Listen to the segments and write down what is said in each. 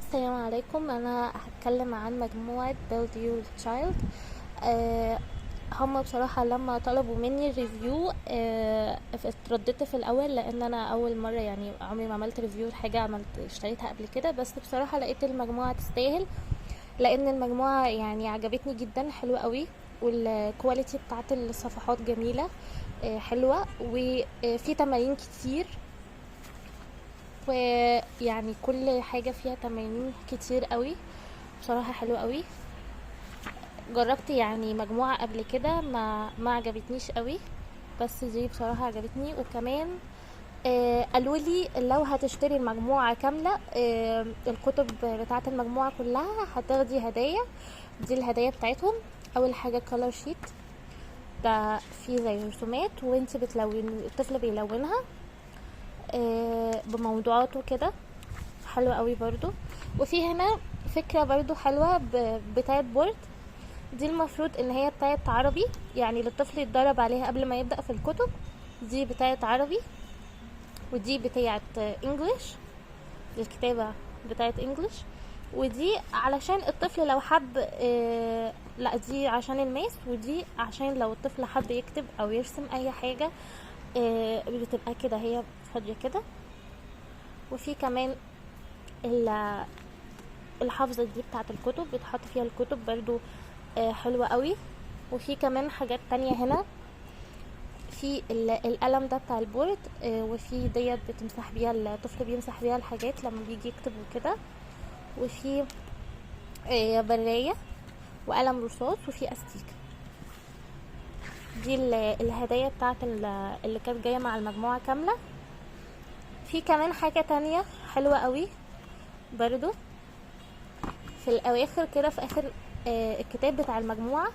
السلام عليكم. انا هتكلم عن مجموعة build your child. هم بصراحة لما طلبوا مني ريفيو اترددت في الاول، لان انا اول مرة يعني عمري ما عملت ريفيو حاجة اشتريتها قبل كده. بس بصراحة لقيت المجموعة تستاهل، لان المجموعة يعني عجبتني جدا، حلوة قوي، والكواليتي بتاعت الصفحات جميلة، حلوة، وفي تمارين كتير، ويعني كل حاجة فيها تمارين كتير قوي. بصراحة حلوة قوي. جربت يعني مجموعة قبل كده ما عجبتنيش قوي، بس دي بصراحة عجبتني. وكمان قالوا لي لو هتشتري المجموعة كاملة، الكتب بتاعة المجموعة كلها هتاخدي هدايا. دي الهدايا بتاعتهم. اول حاجة كولر شيت، ده فيه زي رسومات وانت بتلون، الطفل بيلونها بموضوعات وكده، حلوة قوي برضو. وفي هنا فكرة برضو حلوة بتاعت بورد. دي المفروض ان هي بتاعت عربي، يعني للطفل يتدرب عليها قبل ما يبدأ في الكتب. دي بتاعت عربي، ودي بتاعت انجليش، الكتابة بتاعت انجليش. ودي علشان الطفل لو حب لا، دي عشان الماس، ودي عشان لو الطفل حب يكتب او يرسم اي حاجة. بتبقى كده هي فاضية كده. وفي كمان الحافظة دي بتاعت الكتب، بتحط فيها الكتب برضو، حلوة قوي. وفي كمان حاجات تانية هنا، في القلم ده بتاع البورد، وفي ديت بتمسح بيها الطفل، بيمسح بيها الحاجات لما بيجي يكتب وكده. وفي براية وقلم رصاص، وفي استيكة. دي الهدايا بتاعت اللي كانت جاية مع المجموعة كاملة. في كمان حاجة تانية حلوة قوي برضو، في الاواخر كده، في اخر الكتاب بتاع المجموعة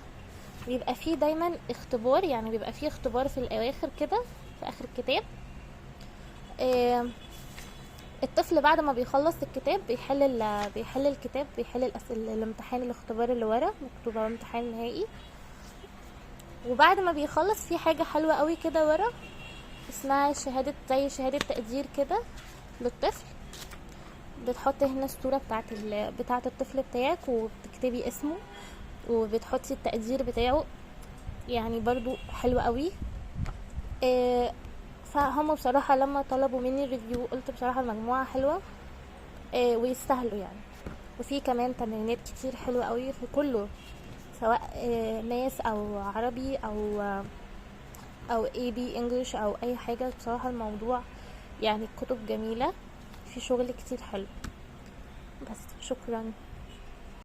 بيبقى فيه دايما اختبار، يعني بيبقى فيه اختبار في الاواخر كده في اخر الكتاب. الطفل بعد ما بيخلص الكتاب بيحل الكتاب، بيحل الامتحان، الاختبار اللي ورا مكتوبة امتحان نهائي. وبعد ما بيخلص في حاجة حلوة قوي كده ورا، اسمها شهادة، زي شهادة تقدير كده للطفل. بتحط هنا الصورة بتاعت الطفل بتاعك، وبتكتبي اسمه، وبتحطي التقدير بتاعه، يعني برضو حلو قوي. فهم بصراحة لما طلبوا مني ريفيو قلت بصراحة المجموعة حلوة، ويستاهلوا يعني. وفي كمان تمرينات كتير حلوة قوي في كله، سواء ماس او عربي او اي بي انجلش او اي حاجة. بصراحة الموضوع يعني الكتب جميلة، في شغل كتير حلو. بس شكرا.